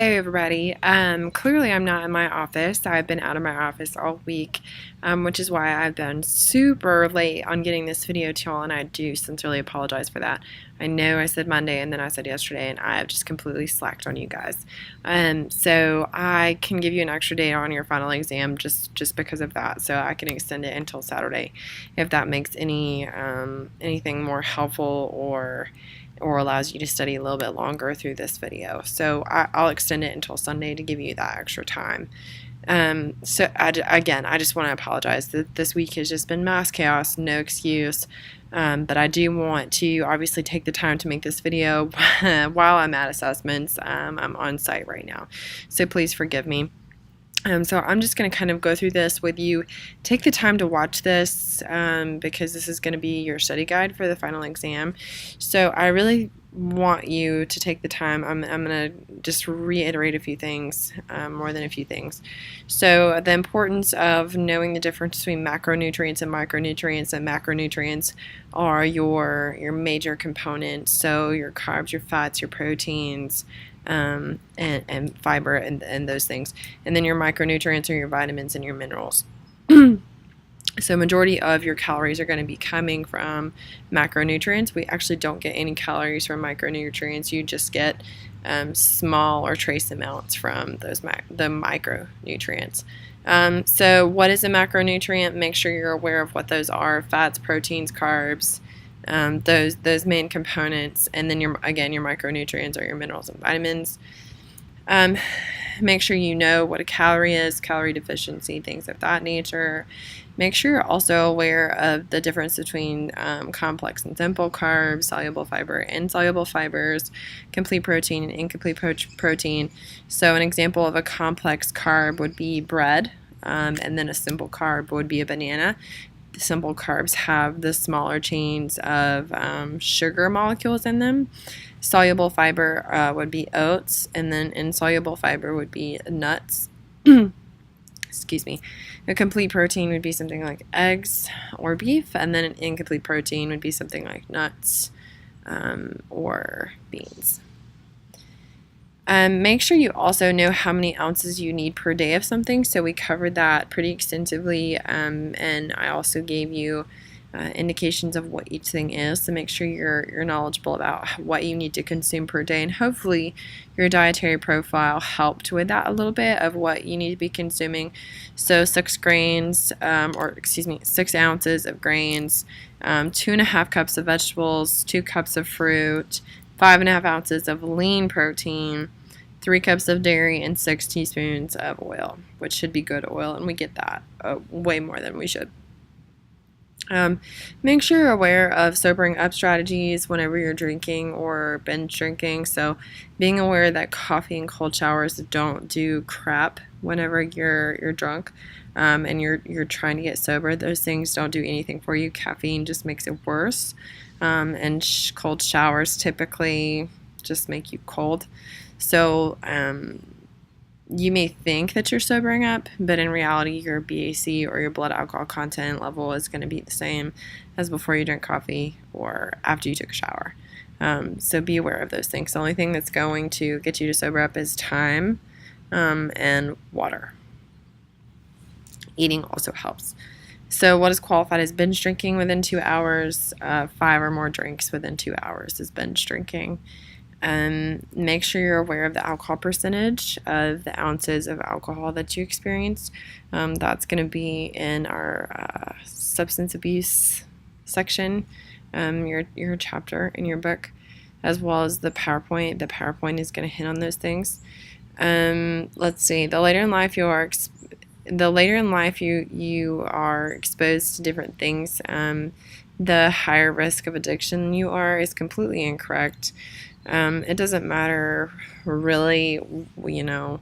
Hey everybody. Clearly I'm not in my office. I've been out of my office all week, which is why I've been super late on getting this video to y'all, and I do sincerely apologize for that. I know I said Monday and then I said yesterday, and I have just completely slacked on you guys. So I can give you an extra day on your final exam just because of that. So I can extend it until Saturday, if that makes anything more helpful or allows you to study a little bit longer through this video. So I'll extend it until Sunday to give you that extra time. Again, I just want to apologize that this week has just been mass chaos, no excuse. But I do want to obviously take the time to make this video while I'm at assessments. I'm on site right now, so please forgive me. So I'm just going to kind of go through this with you. Take the time to watch this because this is going to be your study guide for the final exam. So I really want you to take the time. I'm going to just reiterate a few things, more than a few things. So the importance of knowing the difference between macronutrients and micronutrients. And macronutrients are your major components. So your carbs, your fats, your proteins, and fiber and those things. And then your micronutrients are your vitamins and your minerals. So majority of your calories are going to be coming from macronutrients. We actually don't get any calories from micronutrients. You just get small or trace amounts from the micronutrients. So what is a macronutrient? Make sure you're aware of what those are: fats, proteins, carbs, those main components. And then your micronutrients are your minerals and vitamins. Make sure you know what a calorie is, calorie deficiency, things of that nature. Make sure you're also aware of the difference between complex and simple carbs, soluble fiber and insoluble fibers, complete protein and incomplete protein. So an example of a complex carb would be bread, and then a simple carb would be a banana. The simple carbs have the smaller chains of sugar molecules in them. Soluble fiber would be oats, and then insoluble fiber would be nuts. Excuse me. A complete protein would be something like eggs or beef, and then an incomplete protein would be something like nuts or beans. Make sure you also know how many ounces you need per day of something. So we covered that pretty extensively, and I also gave you indications of what each thing is. So make sure you're knowledgeable about what you need to consume per day, and hopefully your dietary profile helped with that a little bit of what you need to be consuming. So 6 ounces of grains, 2.5 cups of vegetables, 2 cups of fruit, 5.5 ounces of lean protein, 3 cups of dairy, and 6 teaspoons of oil, which should be good oil, and we get that way more than we should. Make sure you're aware of sobering up strategies whenever you're drinking or binge drinking. So being aware that coffee and cold showers don't do crap whenever you're drunk, and you're trying to get sober. Those things don't do anything for you. Caffeine just makes it worse, and cold showers typically just make you cold. So you may think that you're sobering up, but in reality your BAC or your blood alcohol content level is going to be the same as before you drink coffee or after you took a shower. So be aware of those things. The only thing that's going to get you to sober up is time and water. Eating also helps. So what is qualified as binge drinking within 2 hours? 5 or more drinks within 2 hours is binge drinking. Make sure you're aware of the alcohol percentage of the ounces of alcohol that you experienced. That's going to be in our substance abuse section, your chapter in your book, as well as the PowerPoint. The PowerPoint is going to hit on those things. Let's see. The later in life you are exposed to different things, the higher risk of addiction you are is completely incorrect. It doesn't matter really, later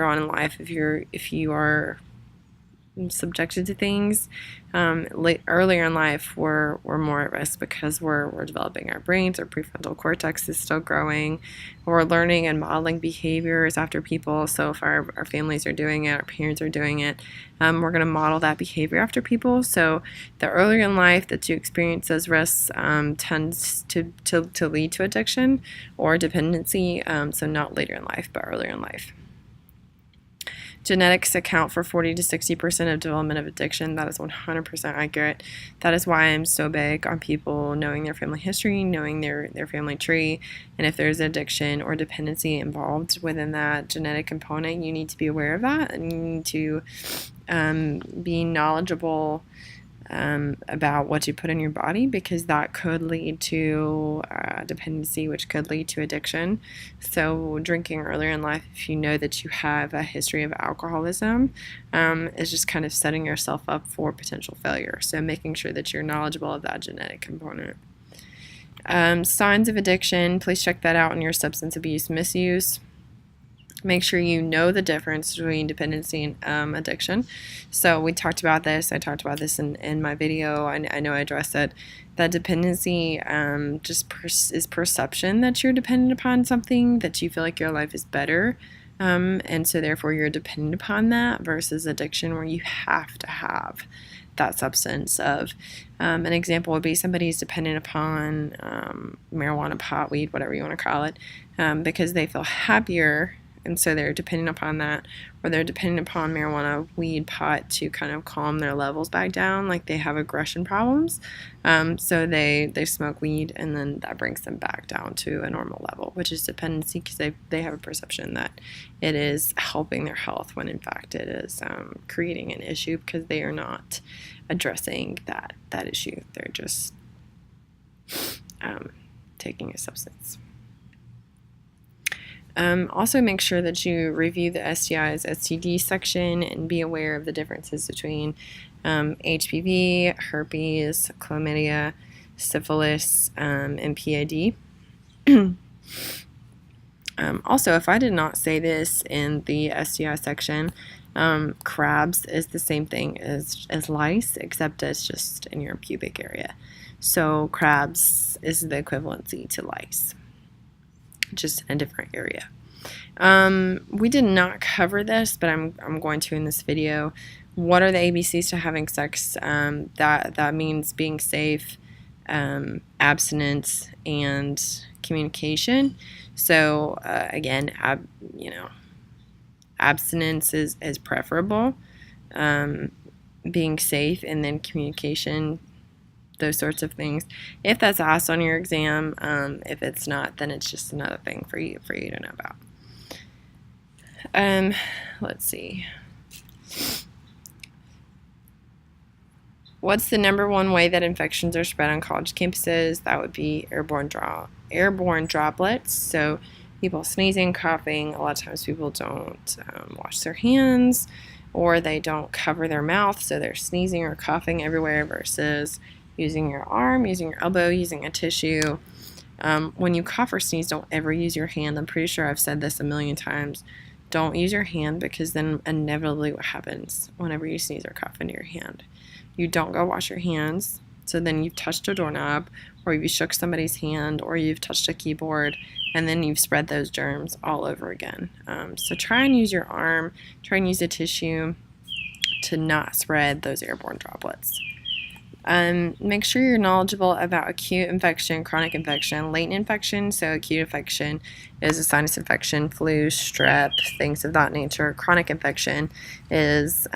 on in life if you are subjected to things earlier in life, we're more at risk because we're developing our brains. Our prefrontal cortex is still growing. We're learning and modeling behaviors after people. So if our families are doing it, our parents are doing it, we're going to model that behavior after people. So the earlier in life that you experience those risks tends to lead to addiction or dependency. So not later in life, but earlier in life. Genetics account for 40 to 60% of development of addiction. That is 100% accurate. That is why I'm so big on people knowing their family history, knowing their family tree, and if there's addiction or dependency involved within that genetic component, you need to be aware of that, and you need to be knowledgeable about what you put in your body, because that could lead to dependency, which could lead to addiction. So drinking earlier in life, if you know that you have a history of alcoholism, is just kind of setting yourself up for potential failure. So making sure that you're knowledgeable of that genetic component. Signs of addiction, please check that out in your substance abuse misuse. Make sure you know the difference between dependency and addiction. So we talked about this. I talked about this in my video. I know I addressed it. That dependency is perception that you're dependent upon something, that you feel like your life is better. And so therefore you're dependent upon that, versus addiction where you have to have that substance of. An example would be somebody's dependent upon marijuana, pot, weed, whatever you want to call it, because they feel happier. And so they're dependent upon that, or they're dependent upon marijuana, weed, pot to kind of calm their levels back down, like they have aggression problems. So they smoke weed, and then that brings them back down to a normal level, which is dependency, because they have a perception that it is helping their health when in fact it is creating an issue, because they are not addressing that issue. They're just taking a substance. Also make sure that you review the STIs, STD section, and be aware of the differences between HPV, herpes, chlamydia, syphilis, and PID. Also, if I did not say this in the STI section, crabs is the same thing as lice, except it's just in your pubic area. So crabs is the equivalency to lice, just in a different area. We did not cover this, but I'm going to in this video. What are the ABCs to having sex? That means being safe, abstinence, and communication. So again, abstinence is preferable. Being safe, and then communication, those sorts of things. If that's asked on your exam, if it's not, then it's just another thing for you to know about. Let's see. What's the #1 way that infections are spread on college campuses? That would be airborne droplets. So people sneezing, coughing. A lot of times people don't wash their hands, or they don't cover their mouth, so they're sneezing or coughing everywhere, versus using your arm, using your elbow, using a tissue. When you cough or sneeze, don't ever use your hand. I'm pretty sure I've said this a million times. Don't use your hand, because then inevitably what happens whenever you sneeze or cough into your hand? You don't go wash your hands, so then you've touched a doorknob, or you've shook somebody's hand, or you've touched a keyboard, and then you've spread those germs all over again. So try and use your arm, try and use a tissue to not spread those airborne droplets. Make sure you're knowledgeable about acute infection, chronic infection, latent infection. So acute infection is a sinus infection, flu, strep, things of that nature. Chronic infection is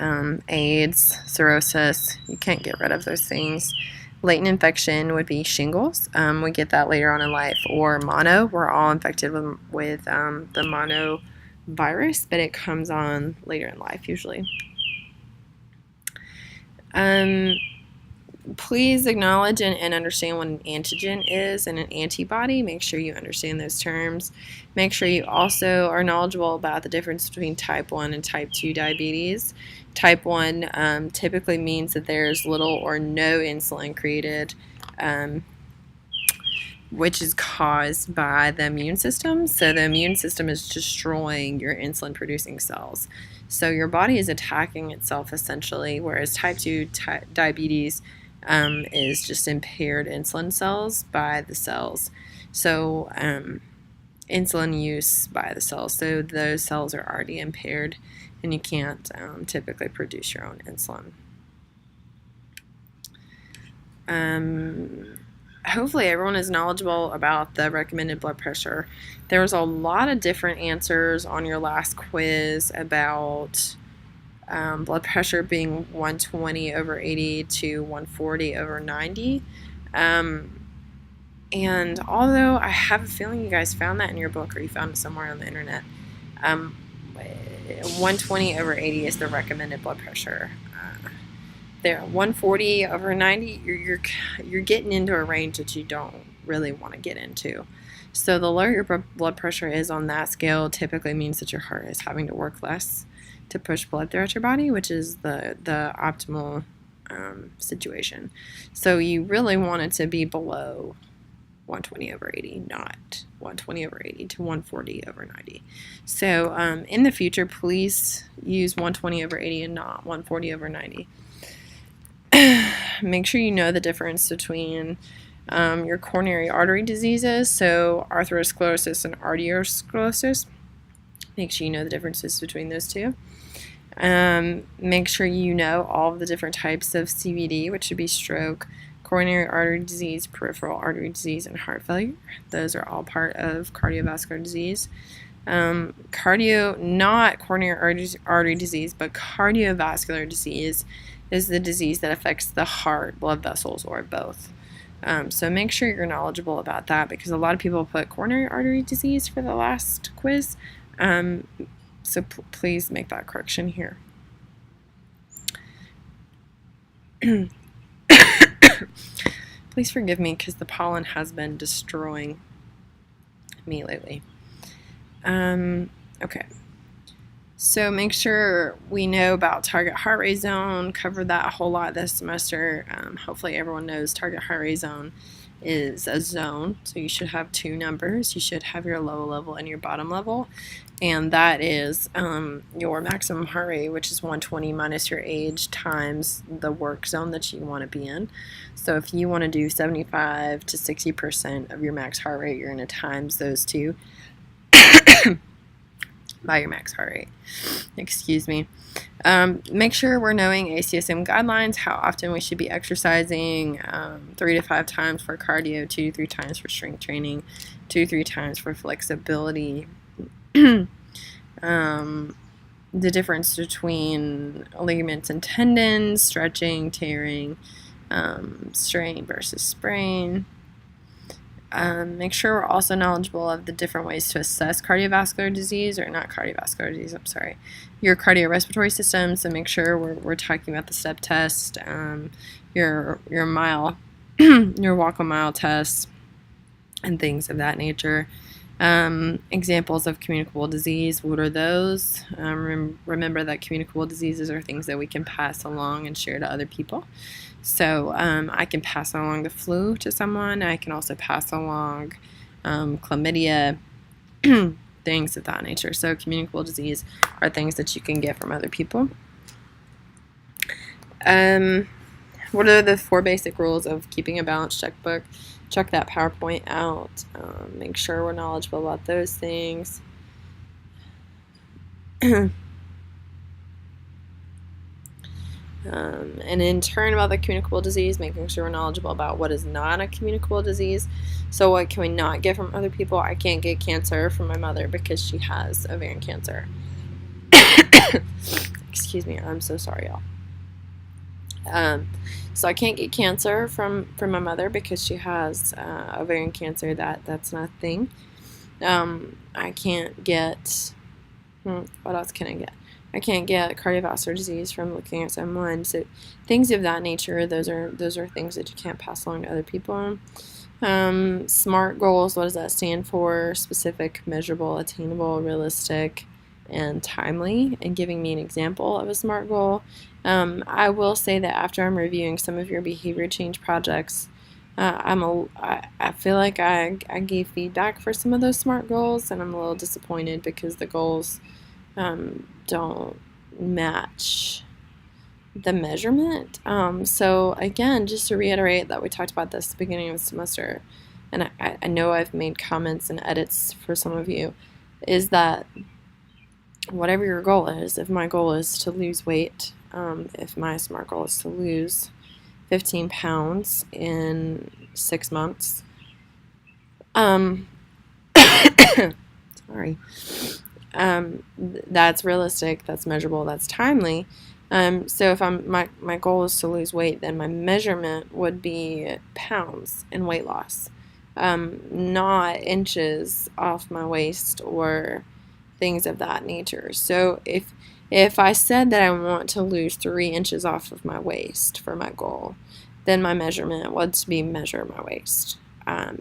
AIDS, cirrhosis. You can't get rid of those things. Latent infection would be shingles. We get that later on in life, or mono. We're all infected with the mono virus, but it comes on later in life usually. Please acknowledge and understand what an antigen is and an antibody. Make sure you understand those terms. Make sure you also are knowledgeable about the difference between type 1 and type 2 diabetes. Type 1 typically means that there's little or no insulin created, which is caused by the immune system. So the immune system is destroying your insulin producing cells. So your body is attacking itself essentially, whereas type 2 diabetes is just impaired insulin cells by the cells. So insulin use by the cells. So those cells are already impaired and you can't typically produce your own insulin. Hopefully everyone is knowledgeable about the recommended blood pressure. There was a lot of different answers on your last quiz about blood pressure being 120/80 to 140/90. And although I have a feeling you guys found that in your book or you found it somewhere on the internet, 120/80 is the recommended blood pressure. There, 140/90, you're getting into a range that you don't really want to get into. So the lower your blood pressure is on that scale typically means that your heart is having to work less to push blood throughout your body, which is the optimal situation. So you really want it to be below 120/80, not 120/80 to 140/90. So in the future, please use 120/80 and not 140/90. Make sure you know the difference between your coronary artery diseases, so atherosclerosis and arteriosclerosis. Make sure you know the differences between those two. Make sure you know all of the different types of CVD, which would be stroke, coronary artery disease, peripheral artery disease, and heart failure. Those are all part of cardiovascular disease. Not coronary artery disease, but cardiovascular disease is the disease that affects the heart, blood vessels, or both. So make sure you're knowledgeable about that, because a lot of people put coronary artery disease for the last quiz. So please make that correction here. Please forgive me because the pollen has been destroying me lately. Okay. So make sure we know about target heart rate zone. Covered that a whole lot this semester. Hopefully everyone knows target heart rate zone is a zone. So you should have two numbers. You should have your low level and your bottom level. And that is your maximum heart rate, which is 120 minus your age times the work zone that you want to be in. So if you want to do 75 to 60% of your max heart rate, you're going to times those two by your max heart rate. Excuse me. Make sure we're knowing ACSM guidelines, how often we should be exercising, 3 to 5 times for cardio, 2 to 3 times for strength training, 2 to 3 times for flexibility. The difference between ligaments and tendons, stretching, tearing, strain versus sprain. Make sure we're also knowledgeable of the different ways to assess cardiovascular disease, or not cardiovascular disease, I'm sorry, your cardiorespiratory system. So make sure we're talking about the step test, your mile, your walk a mile test, and things of that nature. Examples of communicable disease, what are those? Remember that communicable diseases are things that we can pass along and share to other people. So I can pass along the flu to someone. I can also pass along chlamydia, things of that nature. So communicable disease are things that you can get from other people. What are the 4 basic rules of keeping a balanced checkbook? Check that PowerPoint out. Make sure we're knowledgeable about those things. And in turn about the communicable disease, making sure we're knowledgeable about what is not a communicable disease. So what can we not get from other people? I can't get cancer from my mother because she has ovarian cancer. Excuse me, I'm so sorry, y'all. So I can't get cancer from my mother because she has ovarian cancer. That's not a thing. I can't get, what else can I get? I can't get cardiovascular disease from looking at someone. So things of that nature, those are things that you can't pass along to other people. SMART goals, what does that stand for? Specific, measurable, attainable, realistic, and timely. And giving me an example of a SMART goal. I will say that after I'm reviewing some of your behavior change projects, I feel like I gave feedback for some of those SMART goals, and I'm a little disappointed because the goals don't match the measurement. So again, just to reiterate that we talked about this at the beginning of the semester, and I know I've made comments and edits for some of you, is that whatever your goal is, if my goal is to lose weight, if my SMART goal is to lose 15 pounds in 6 months, sorry, that's realistic, that's measurable, that's timely. So if my goal is to lose weight, then my measurement would be pounds in weight loss, not inches off my waist or things of that nature. So if I said that I want to lose 3 inches off of my waist for my goal, then my measurement would be measure my waist.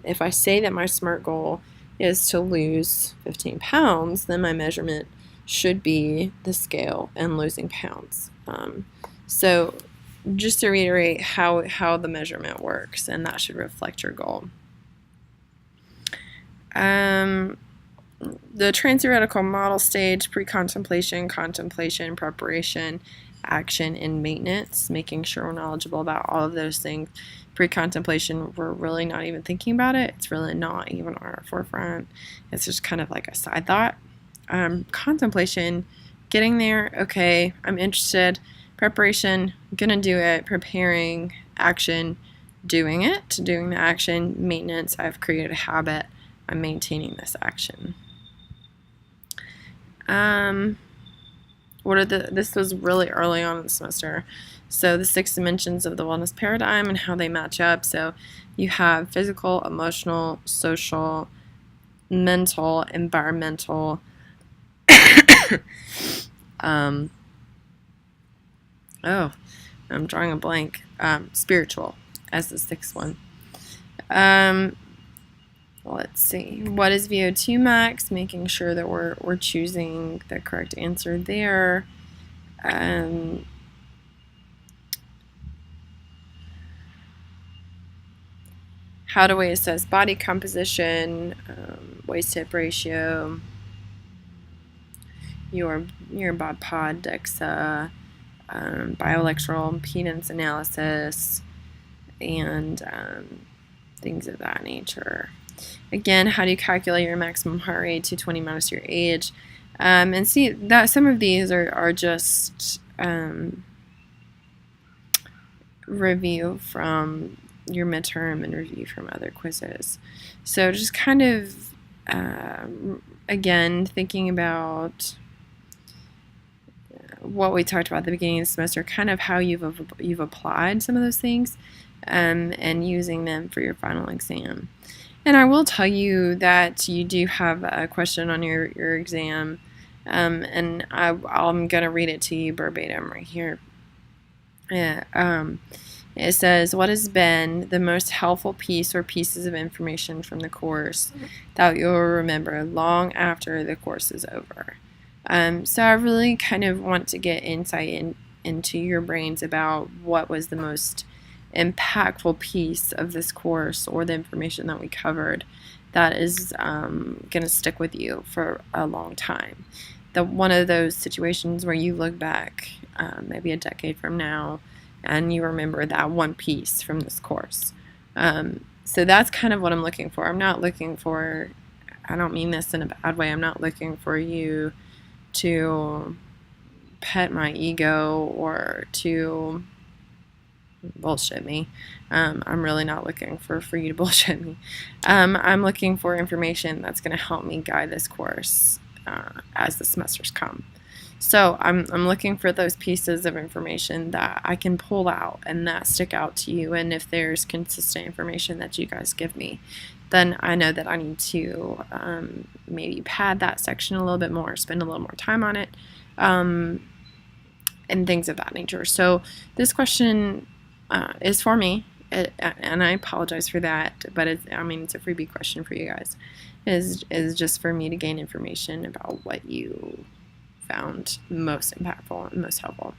If I say that my SMART goal is to lose 15 pounds, then my measurement should be the scale and losing pounds. So just to reiterate how the measurement works, and that should reflect your goal. The transtheoretical model stage: pre-contemplation, contemplation, preparation, action, and maintenance, making sure we're knowledgeable about all of those things. Pre-contemplation, we're really not even thinking about it. It's really not even on our forefront. It's just kind of like a side thought. Contemplation, getting there, okay, I'm interested. Preparation, gonna do it. Preparing, action, doing it, doing the action. Maintenance, I've created a habit. I'm maintaining this action. This was really early on in the semester. So the 6 dimensions of the wellness paradigm and how they match up. So you have physical, emotional, social, mental, environmental, I'm drawing a blank, spiritual as the 6th one. Let's see. What is VO2 max? Making sure that we're choosing the correct answer there. How do we assess body composition? Waist-hip ratio. Your BOD-POD, DEXA, bioelectoral impedance analysis, and things of that nature. Again, how do you calculate your maximum heart rate? 220 minus your age. And see that some of these are just review from your midterm and review from other quizzes. So just kind of, again, thinking about what we talked about at the beginning of the semester, kind of how you've applied some of those things, and using them for your final exam. And I will tell you that you do have a question on your exam, and I'm going to read it to you verbatim right here. It says, what has been the most helpful piece or pieces of information from the course that you'll remember long after the course is over? So I really kind of want to get insight into your brains about what was the most impactful piece of this course or the information that we covered that is going to stick with you for a long time. One of those situations where you look back maybe a decade from now and you remember that one piece from this course. So that's kind of what I'm looking for. I'm not looking for, I don't mean this in a bad way, I'm not looking for you to pet my ego or to bullshit me. I'm really not looking for you to bullshit me. I'm looking for information that's going to help me guide this course as the semesters come. So I'm looking for those pieces of information that I can pull out and that stick out to you. And if there's consistent information that you guys give me, then I know that I need to maybe pad that section a little bit more, spend a little more time on it, and things of that nature. So this question is for me, and I apologize for that, but it's a freebie question for you guys. Is just for me to gain information about what you found most impactful and most helpful.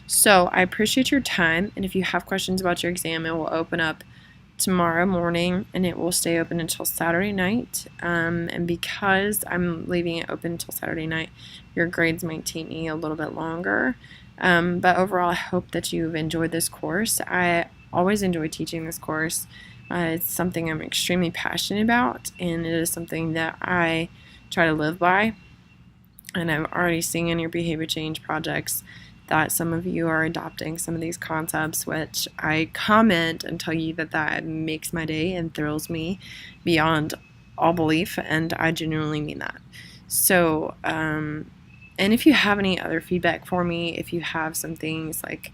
So I appreciate your time, and if you have questions about your exam, it will open up tomorrow morning, and it will stay open until Saturday night. And because I'm leaving it open until Saturday night, your grades might take me a little bit longer. But overall, I hope that you've enjoyed this course. I always enjoy teaching this course. It's something I'm extremely passionate about, and it is something that I try to live by. And I'm already seeing in your behavior change projects that some of you are adopting some of these concepts, which I comment and tell you that makes my day and thrills me beyond all belief, and I genuinely mean that. So, and if you have any other feedback for me, if you have some things like,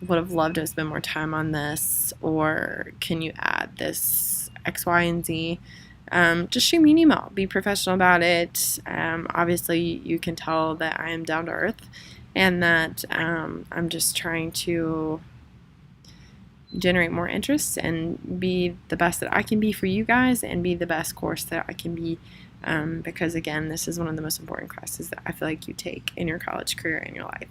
would have loved to spend more time on this, or can you add this X, Y, and Z, just shoot me an email. Be professional about it. Obviously, you can tell that I am down to earth, and that I'm just trying to generate more interest and be the best that I can be for you guys, and be the best course that I can be, because again, this is one of the most important classes that I feel like you take in your college career and your life.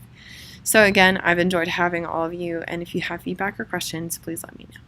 So again, I've enjoyed having all of you, and if you have feedback or questions, please let me know.